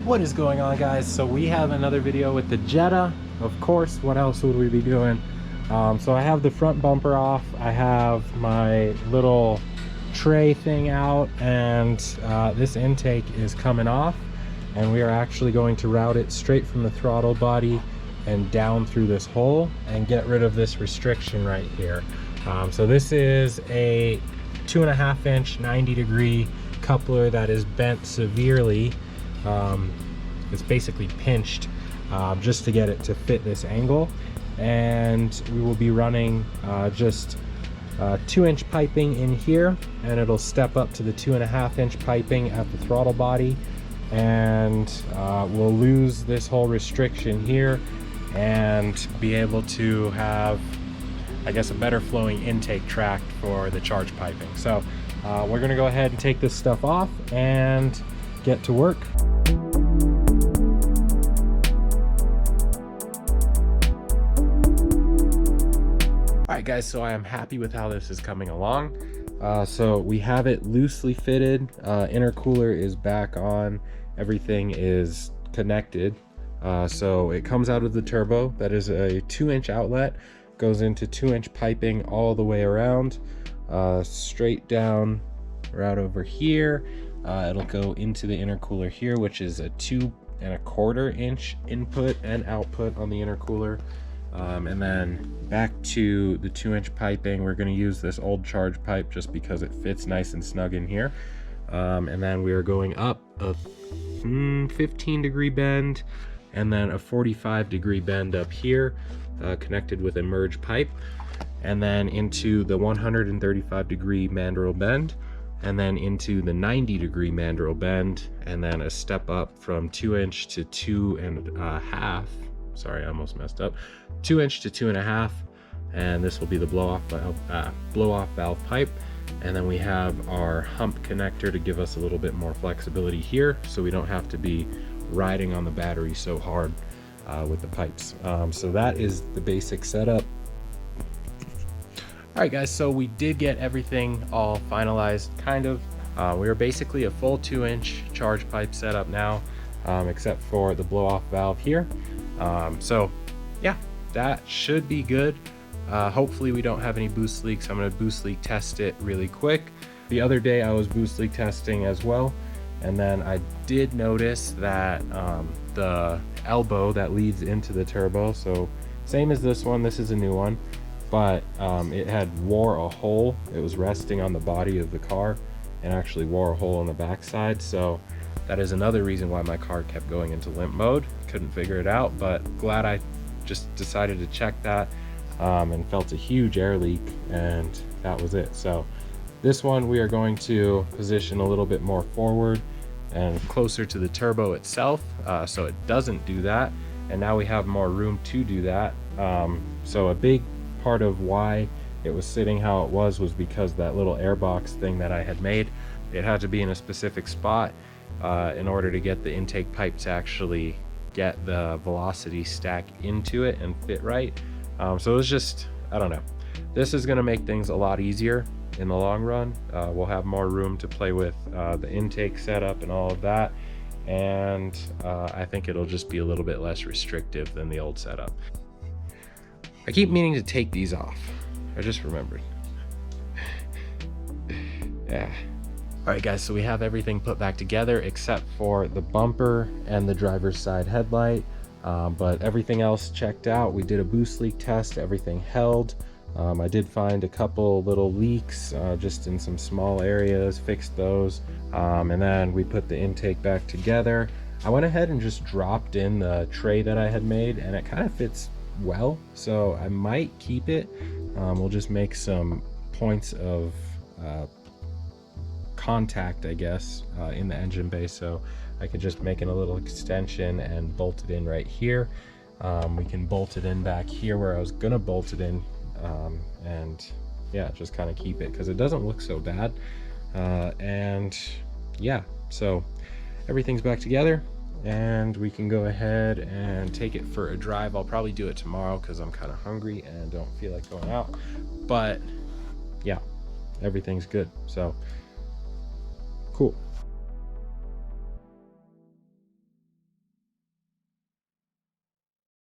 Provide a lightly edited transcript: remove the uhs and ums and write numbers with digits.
What is going on, guys? So we have another video with the Jetta. Of course, what else would we be doing? So I have the front bumper off, I have my little tray thing out, and this intake is coming off, and we are actually going to route it straight from the throttle body and down through this hole and get rid of this restriction right here. So this is a 2.5 inch 90-degree coupler that is bent severely. It's basically pinched just to get it to fit this angle, and we will be running just 2-inch piping in here, and it'll step up to the 2.5-inch piping at the throttle body, and we'll lose this whole restriction here and be able to have, I guess, a better flowing intake tract for the charge piping. So we're gonna go ahead and take this stuff off and get to work. Alright guys, so I am happy with how this is coming along. So we have it loosely fitted, intercooler is back on, everything is connected. So it comes out of the turbo. That is a 2-inch outlet, goes into 2-inch piping all the way around, straight down right over here. It'll go into the intercooler here, which is a 2.25 inch input and output on the intercooler. And then back to the 2-inch piping. We're going to use this old charge pipe just because it fits nice and snug in here. And then we are going up a 15-degree bend and then a 45-degree bend up here, connected with a merge pipe, and then into the 135-degree mandrel bend, and then into the 90-degree mandrel bend, and then a step up from 2-inch to 2.5. Sorry, I almost messed up. 2-inch to 2.5, and this will be the blow-off valve pipe. And then we have our hump connector to give us a little bit more flexibility here, so we don't have to be riding on the battery so hard with the pipes. So that is the basic setup. All right, guys, so we did get everything all finalized, kind of. We are basically a full 2-inch charge pipe setup now, except for the blow-off valve here. So yeah, that should be good. Hopefully we don't have any boost leaks. I'm going to boost leak test it really quick. The other day I was boost leak testing as well, and then I did notice that the elbow that leads into the turbo, so same as this one, this is a new one, but it had wore a hole. It was resting on the body of the car and actually wore a hole on the backside. So that is another reason why my car kept going into limp mode. Couldn't figure it out, but glad I just decided to check that, and felt a huge air leak, and that was it. So this one we are going to position a little bit more forward and closer to the turbo itself, so it doesn't do that, and now we have more room to do that. So a big part of why it was sitting how it was because that little airbox thing that I had made, it had to be in a specific spot in order to get the intake pipe to actually get the velocity stack into it and fit right. So it was just, I don't know, this is going to make things a lot easier in the long run. We'll have more room to play with the intake setup and all of that, and I think it'll just be a little bit less restrictive than the old setup. I keep meaning to take these off. I just remembered. Yeah. All right, guys, so we have everything put back together except for the bumper and the driver's side headlight, but everything else checked out. We did a boost leak test, everything held. I did find a couple little leaks just in some small areas, fixed those, and then we put the intake back together. I went ahead and just dropped in the tray that I had made, and it kind of fits well, so I might keep it. We'll just make some points of contact, I guess, in the engine bay, so I could just make it a little extension and bolt it in right here. We can bolt it in back here where I was gonna bolt it in, and yeah, just kind of keep it because it doesn't look so bad. And yeah, so everything's back together, and we can go ahead and take it for a drive. I'll probably do it tomorrow because I'm kind of hungry and don't feel like going out, but yeah, everything's good. So cool.